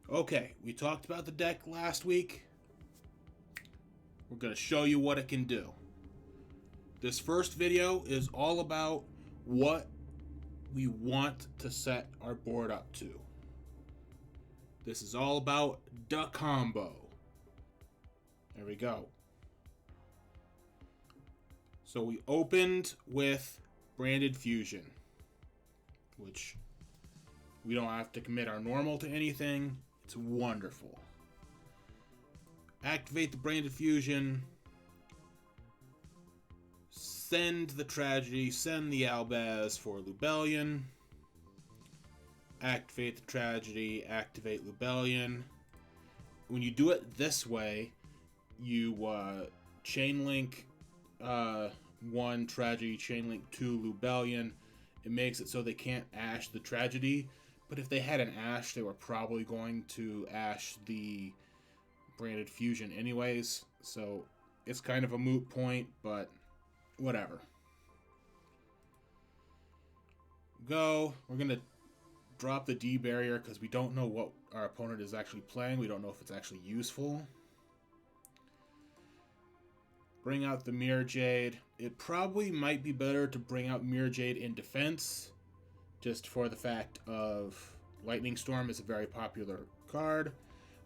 Okay, we talked about the deck last week. We're going to show you what it can do. This first video is all about what we want to set our board up to. This is all about the combo. There we go. So we opened with Branded Fusion, which we don't have to commit our normal to anything. It's wonderful. Activate the Branded Fusion. Send the Tragedy. Send the Albaz for Lubellion. Activate the Tragedy. Activate Lubellion. When you do it this way, you chain link 1 Tragedy, chain link 2 Lubellion. It makes it so they can't ash the Tragedy. But if they had an Ash, they were probably going to Ash the Branded Fusion anyways. So it's kind of a moot point, but whatever. Go. We're going to drop the D barrier because we don't know what our opponent is actually playing. We don't know if it's actually useful. Bring out the Mirror Jade. It probably might be better to bring out Mirror Jade in defense, just for the fact of Lightning Storm is a very popular card.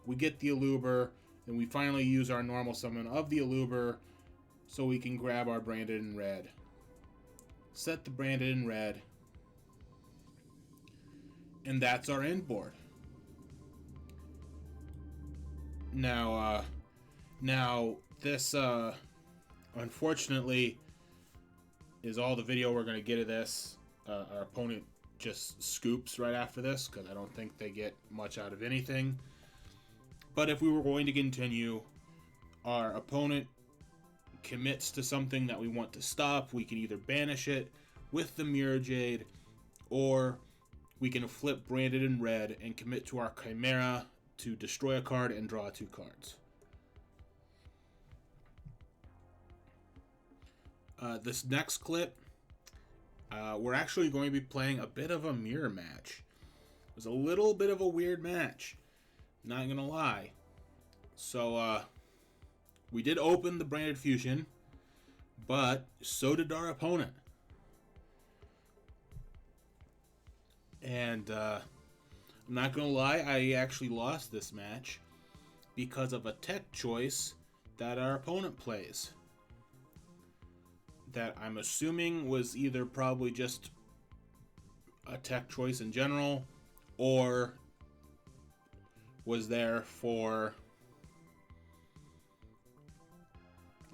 We get the Aluber, and we finally use our normal summon of the Aluber so we can grab our Branded in Red. Set the Branded in Red. And that's our end board. Now this, unfortunately, is all the video we're going to get of this. Our opponent just scoops right after this because I don't think they get much out of anything. But if we were going to continue, our opponent commits to something that we want to stop. We can either banish it with the Mirror Jade, or we can flip Branded in Red and commit to our Chimera to destroy a card and draw 2 cards. This next clip, we're actually going to be playing a bit of a mirror match. It was a little bit of a weird match, not gonna lie. So we did open the Branded Fusion, but so did our opponent. And I'm not gonna lie, I actually lost this match because of a tech choice that our opponent plays, that I'm assuming was either probably just a tech choice in general, or was there for,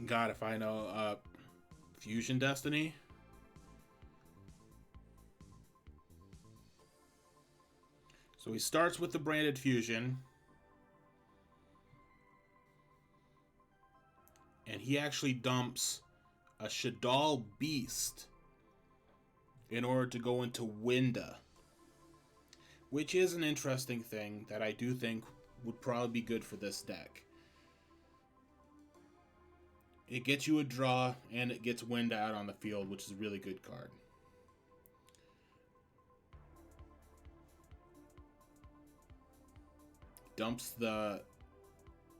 God if I know, Fusion Destiny. So he starts with the Branded Fusion, and he actually dumps a Shaddoll Beast in order to go into Winda, which is an interesting thing that I do think would probably be good for this deck. It gets you a draw, and it gets Winda out on the field, which is a really good card. Dumps the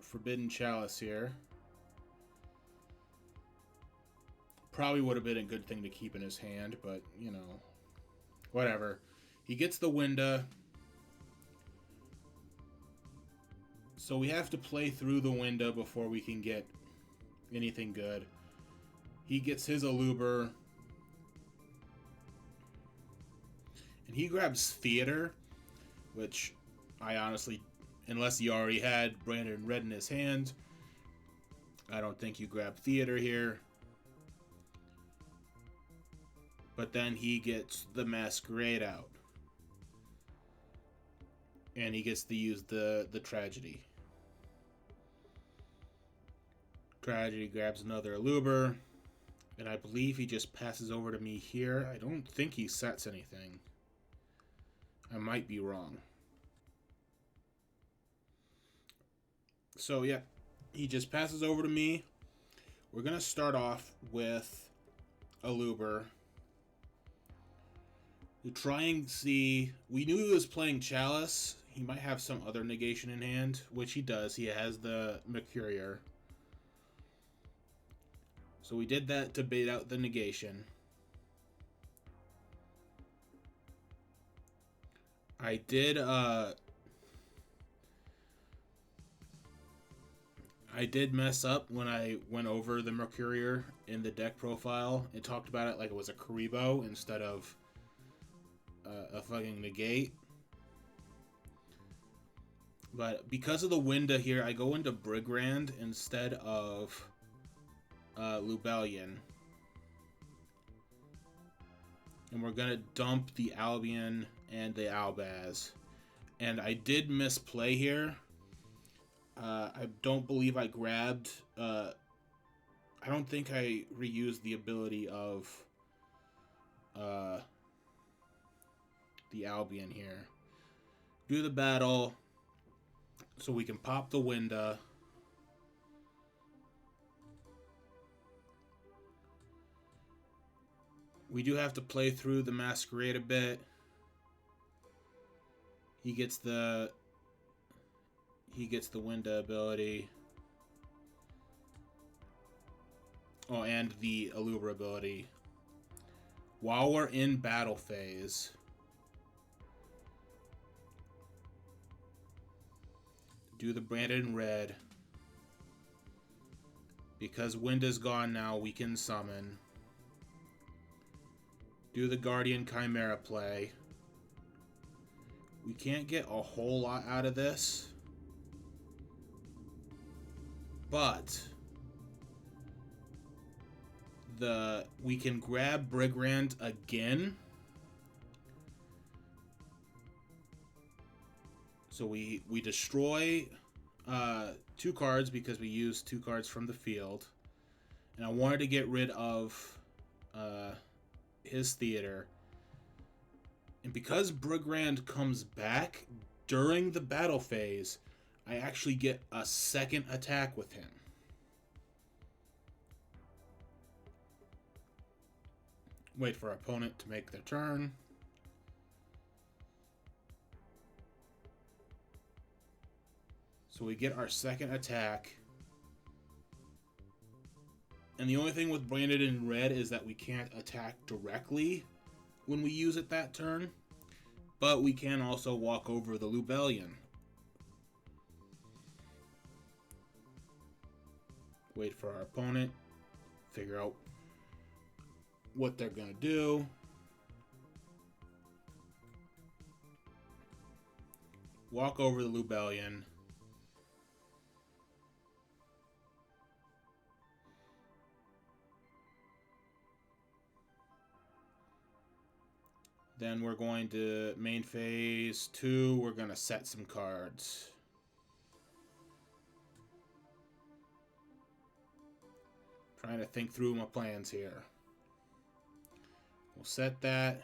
Forbidden Chalice here. Probably would have been a good thing to keep in his hand, but, you know, whatever. He gets the Winda. So we have to play through the Winda before we can get anything good. He gets his Aluber. And he grabs Theater, which I honestly, unless he already had Branded in Red in his hand, I don't think you grab Theater here. But then he gets the Masquerade out. And he gets to use the Tragedy. Tragedy grabs another Aluber. And I believe he just passes over to me here. I don't think he sets anything. I might be wrong. So yeah, he just passes over to me. We're going to start off with Aluber. To try and see, we knew he was playing Chalice. he might have some other negation in hand, which he does. He has the Mercurier. So we did that to bait out the negation. I did mess up when I went over the Mercurier in the deck profile. It talked about it like it was a Karibo instead of a fucking negate. But because of the Winda here, I go into Brigrand instead of Lubellion. And we're going to dump the Albion and the Albaz. And I did misplay here. I don't believe I grabbed... I don't think I reused the ability of the Albion here. Do the battle so we can pop the Winda. We do have to play through the Masquerade a bit. He gets the Winda ability. Oh, and the Alubra ability. While we're in battle phase, do the Branded in Red. Because Winda's gone now, we can summon. Do the Guardian Chimera play. We can't get a whole lot out of this. But we can grab Brigrand again. So we destroy 2 cards because we used 2 cards from the field. And I wanted to get rid of his theater. And because Brigrand comes back during the battle phase, I actually get a second attack with him. Wait for our opponent to make their turn. So we get our second attack. And the only thing with Branded in Red is that we can't attack directly when we use it that turn. But we can also walk over the Lubellion. Wait for our opponent. Figure out what they're going to do. Walk over the Lubellion. Then we're going to main phase 2. We're going to set some cards. Trying to think through my plans here. We'll set that.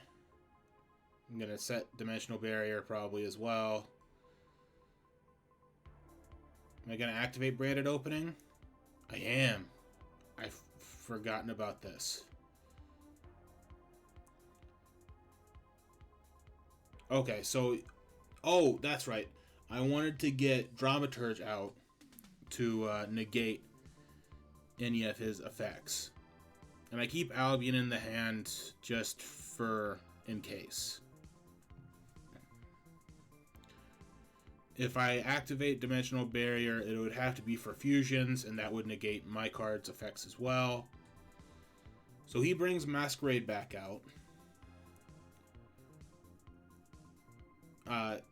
I'm going to set Dimensional Barrier probably as well. Am I going to activate Branded Opening? I am. I've forgotten about this. Okay, so... Oh, that's right. I wanted to get Dramaturge out to negate any of his effects. And I keep Albion in the hand just for in case. If I activate Dimensional Barrier, it would have to be for fusions, and that would negate my card's effects as well. So he brings Masquerade back out.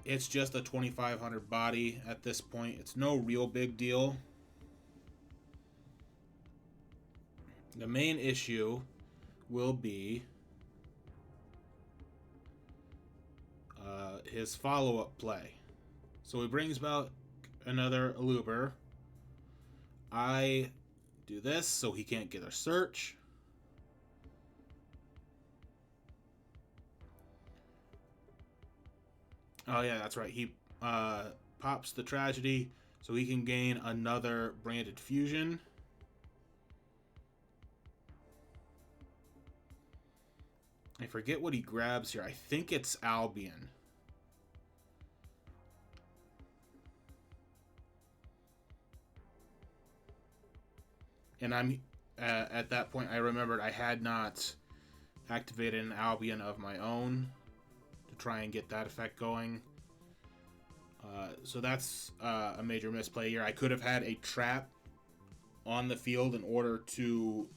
It's just a 2,500 body at this point. It's no real big deal. The main issue will be his follow-up play. So he brings about another Aluber. I do this so he can't get a search. Oh yeah, that's right. He pops the Tragedy so he can gain another Branded Fusion. I forget what he grabs here. I think it's Albion. And I'm at that point, I remembered I had not activated an Albion of my own to try and get that effect going. So that's a major misplay here. I could have had a trap on the field in order to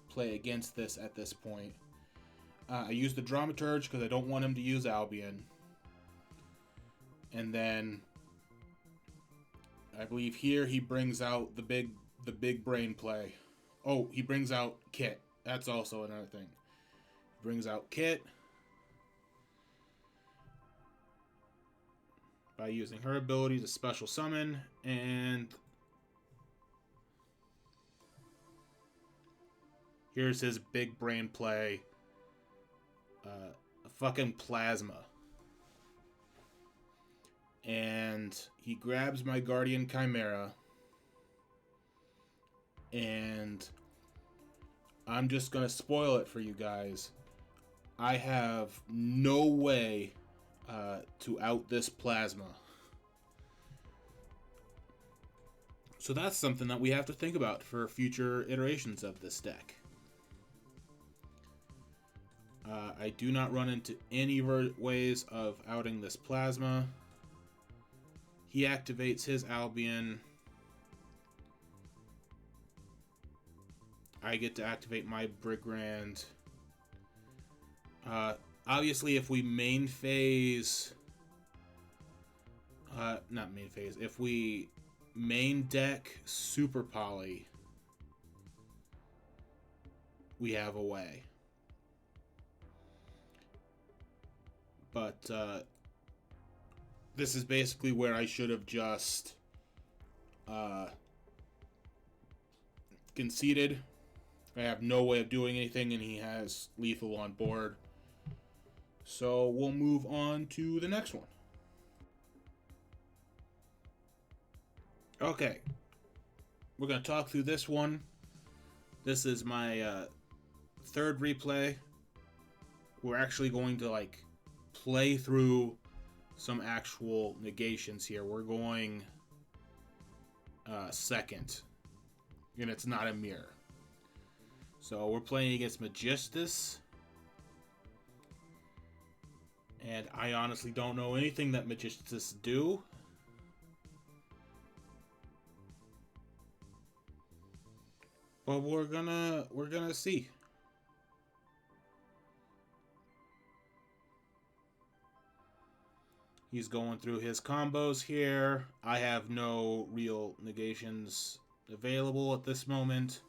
play against this at this point. I used the Dramaturge because I don't want him to use Albion. And then I believe here he brings out the big brain play. Oh, he brings out Kit. That's also another thing. He brings out Kit by using her ability to special summon, and here's his big brain play. A fucking plasma. And he grabs my Guardian Chimera. And I'm just going to spoil it for you guys. I have no way to out this plasma. So that's something that we have to think about for future iterations of this deck. I do not run into any ways of outing this plasma. He activates his Albion. I get to activate my Brigand. Obviously, if we main phase... not main phase. If we main deck Super Poly, we have a way. But this is basically where I should have just conceded. I have no way of doing anything, and he has lethal on board. So we'll move on to the next one. Okay. We're going to talk through this one. This is my third replay. We're actually going to play through some actual negations here. We're going second, and it's not a mirror. So we're playing against Magistus, and I honestly don't know anything that Magistus do. But we're gonna see. He's going through his combos here. I have no real negations available at this moment.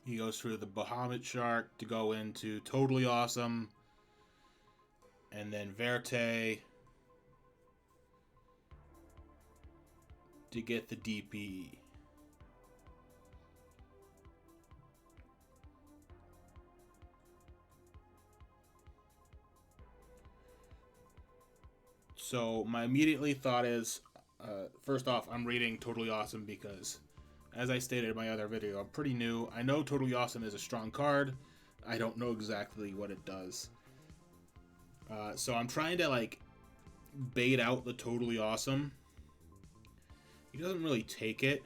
He goes through the Bahamut Shark to go into Totally Awesome. And then Verte to get the DP. So my immediately thought is, first off, I'm reading Totally Awesome because, as I stated in my other video, I'm pretty new. I know Totally Awesome is a strong card. I don't know exactly what it does. So I'm trying to bait out the Totally Awesome. He doesn't really take it.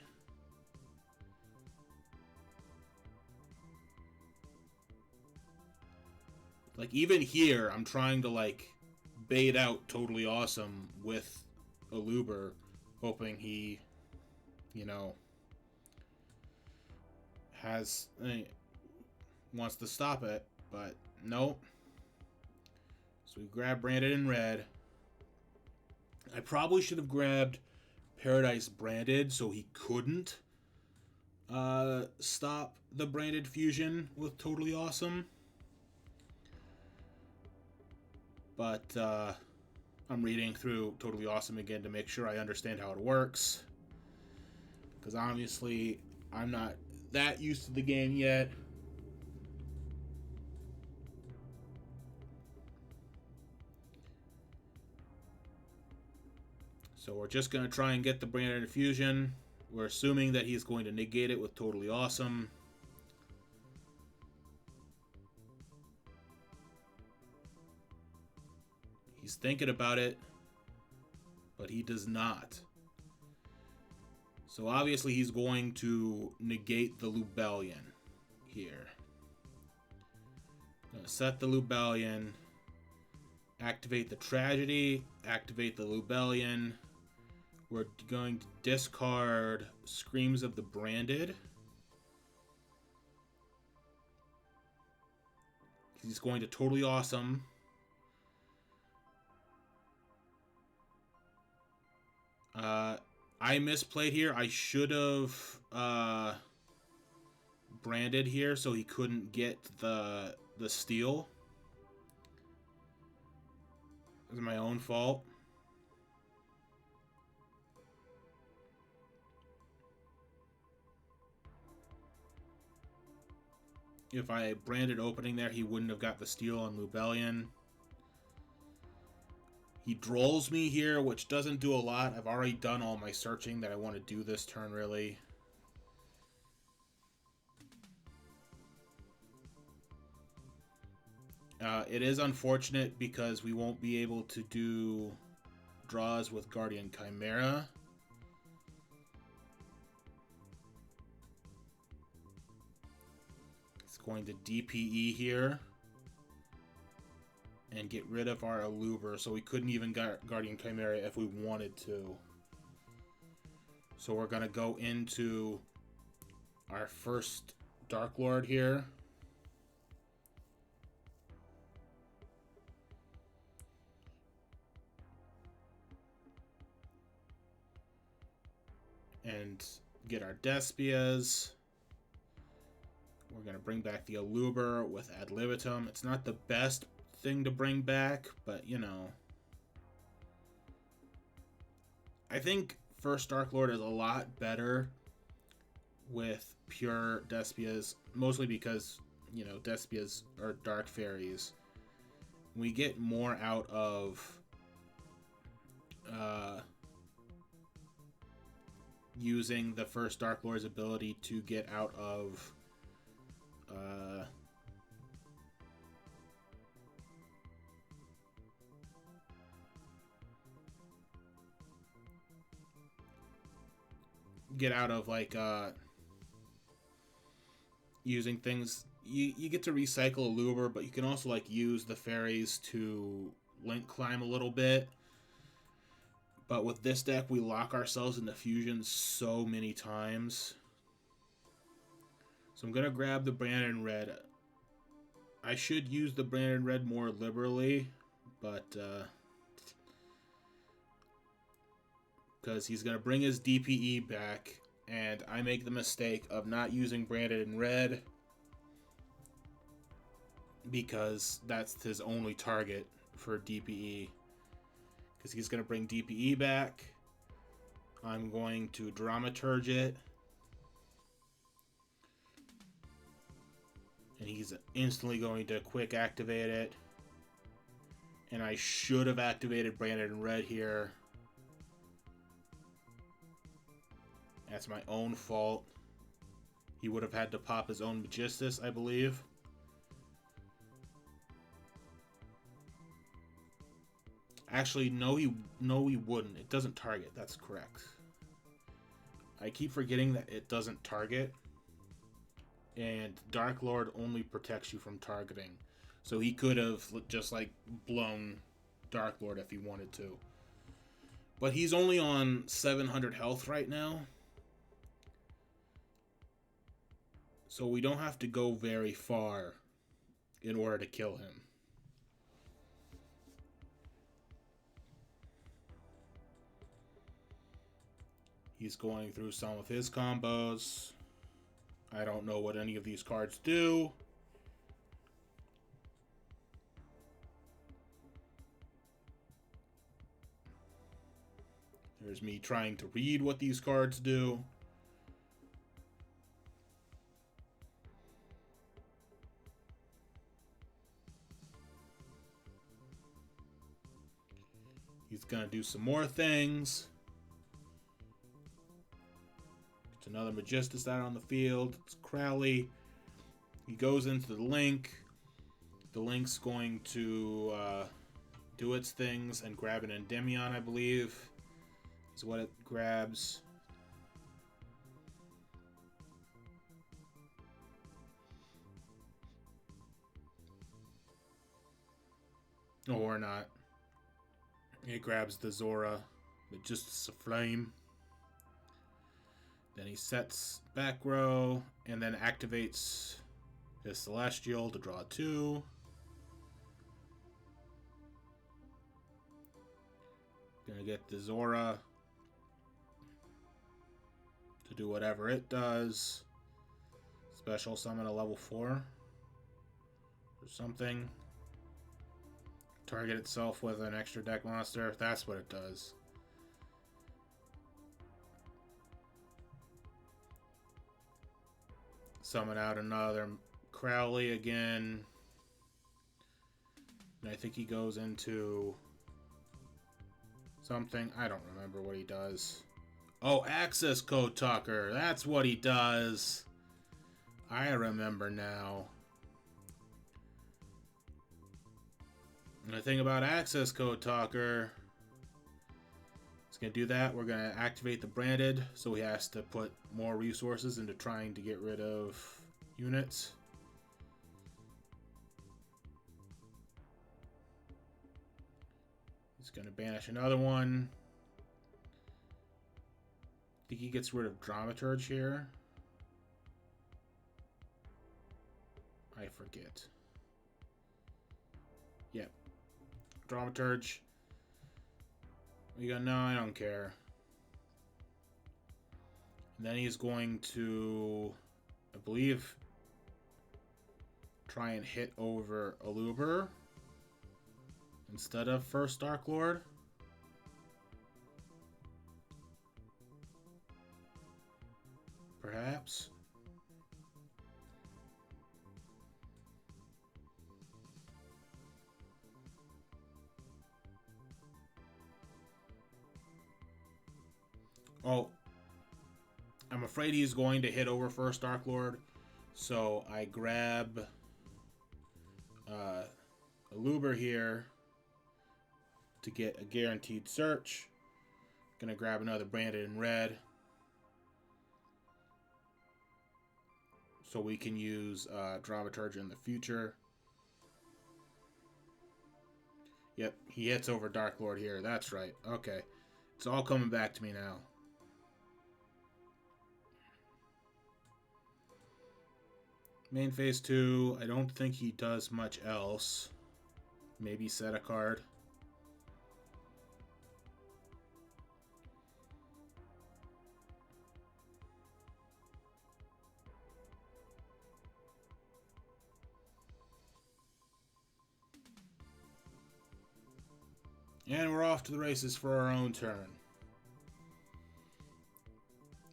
Even here, I'm trying to bait out Totally Awesome with Aluber, hoping he, wants to stop it, but nope. So we grab Branded in red. I probably should have grabbed Paradise Branded so he couldn't stop the Branded fusion with Totally Awesome. But I'm reading through Totally Awesome again to make sure I understand how it works. Because obviously, I'm not that used to the game yet. So we're just going to try and get the Branded Infusion. We're assuming that he's going to negate it with Totally Awesome. He's thinking about it, but but he does not. So obviously he's going to negate the Lubellion here. Gonna set the Lubellion, activate the Tragedy, activate the Lubellion. We're going to discard Screams of the Branded. He's going to Totally Awesome. I misplayed here. I should have branded here so he couldn't get the steal. It was my own fault. If I branded opening there, he wouldn't have got the steal on Lubellion. He drolls me here, which doesn't do a lot. I've already done all my searching that I want to do this turn, really. It is unfortunate because we won't be able to do draws with Guardian Chimera. It's going to DPE here and get rid of our Aluber, so we couldn't even Guardian Chimera if we wanted to. So we're going to go into our first Dark Lord here. And get our Despias. We're going to bring back the Aluber with Ad Libitum. It's not the best thing to bring back, but you know. I think first Dark Lord is a lot better with pure Despias, mostly because, you know, Despias are Dark Fairies. We get more out of using the first Dark Lord's ability to get out of like using things. You get to recycle a Lure, but you can also like use the fairies to link climb a little bit. But with this deck, we lock ourselves into fusion so many times. So I'm going to grab the Brandon Red. I should use the Brandon Red more liberally, but because he's going to bring his DPE back, and I make the mistake of not using Brandon Red because that's his only target for DPE. Because he's going to bring DPE back. I'm going to Dramaturge it. And he's instantly going to quick activate it. And I should have activated Brandon Red here. That's my own fault. He would have had to pop his own Magistus, I believe. Actually, no, he wouldn't. It doesn't target. That's correct. I keep forgetting that it doesn't target. And Dark Lord only protects you from targeting. So he could have just like blown Dark Lord if he wanted to. But he's only on 700 health right now. So we don't have to go very far in order to kill him. He's going through some of his combos. I don't know what any of these cards do. There's me trying to read what these cards do. He's going to do some more things. Another Magistus out on the field. It's Crowley. He goes into the Link. The Link's going to do its things and grab an Endymion, I believe. is what it grabs. Or not. It grabs the Zora, but just a flame. Then he sets back row, and then activates his Celestial to draw 2. Gonna get the Zora to do whatever it does. Special summon a level 4 or something. Target itself with an extra deck monster. That's what it does. Summon out another Crowley again. And I think he goes into something. I don't remember what he does. Oh, Access Code Talker. That's what he does. I remember now. And the thing about Access Code Talker, it's going to do that. We're going to activate the branded, so he has to put more resources into trying to get rid of units. He's going to banish another one. I think he gets rid of Dramaturge here. I forget. Yep. Dramaturge. We go, no, I don't care. And then he's going to, I believe, try and hit over Aluber instead of first Dark Lord. Perhaps. Oh, I'm afraid he's going to hit over first Dark Lord, so I grab Aluber here to get a guaranteed search. Gonna grab another branded in red, so we can use Dramaturge in the future. Yep, he hits over Dark Lord here. That's right. Okay, it's all coming back to me now. Main phase 2, I don't think he does much else. Maybe set a card. And we're off to the races for our own turn.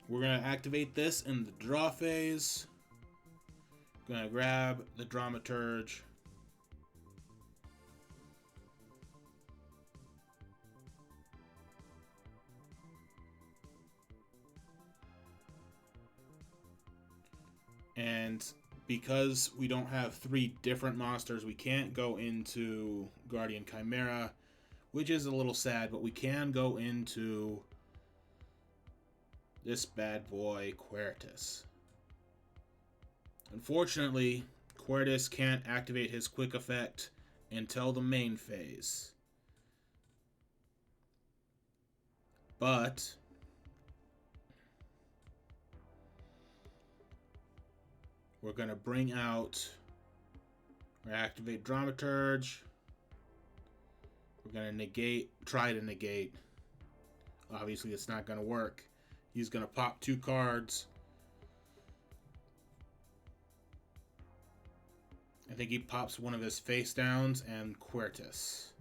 We're going to activate this in the draw phase. Gonna grab the Dramaturge. And because we don't have 3 different monsters, we can't go into Guardian Chimera, which is a little sad, but we can go into this bad boy, Quertus. Unfortunately, Quertus can't activate his quick effect until the main phase. But we're going to bring out, we're going to activate Dramaturge. We're going to try to negate. Obviously, it's not going to work. He's going to pop 2 cards. I think he pops one of his face downs and Quertus.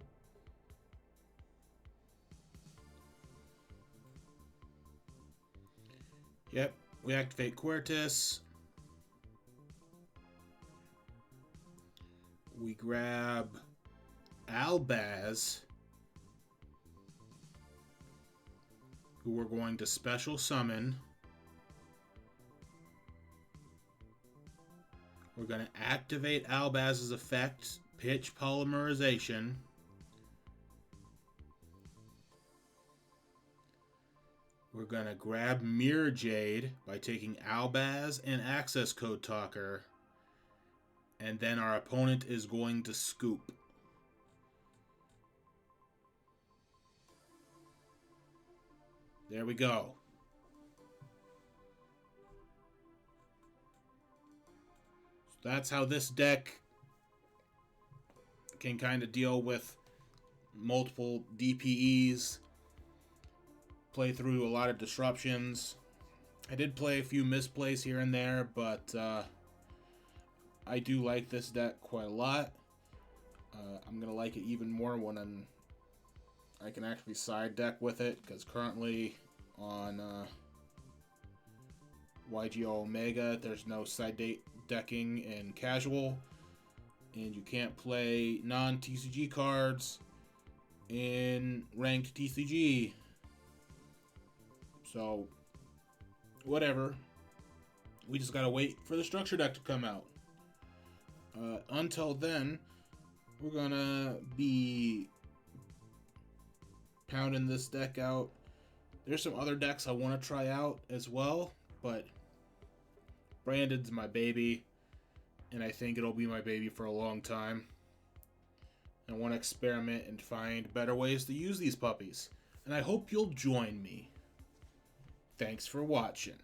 Yep, we activate Quertus. We grab Albaz, who we're going to special summon. We're going to activate Albaz's effect, Pitch Polymerization. We're going to grab Mirror Jade by taking Albaz and Access Code Talker. And then our opponent is going to scoop. There we go. So that's how this deck can kind of deal with multiple DPEs, play through a lot of disruptions. I did play a few misplays here and there, but I do like this deck quite a lot. I'm going to like it even more when I can actually side deck with it, because currently on YGO Omega, there's no side decking in casual, and you can't play non-TCG cards in ranked TCG. So, whatever. We just gotta wait for the structure deck to come out. Until then, we're gonna be pounding this deck out. There's some other decks I want to try out as well, but Branded's my baby, and I think it'll be my baby for a long time. I want to experiment and find better ways to use these puppies, and I hope you'll join me. Thanks for watching.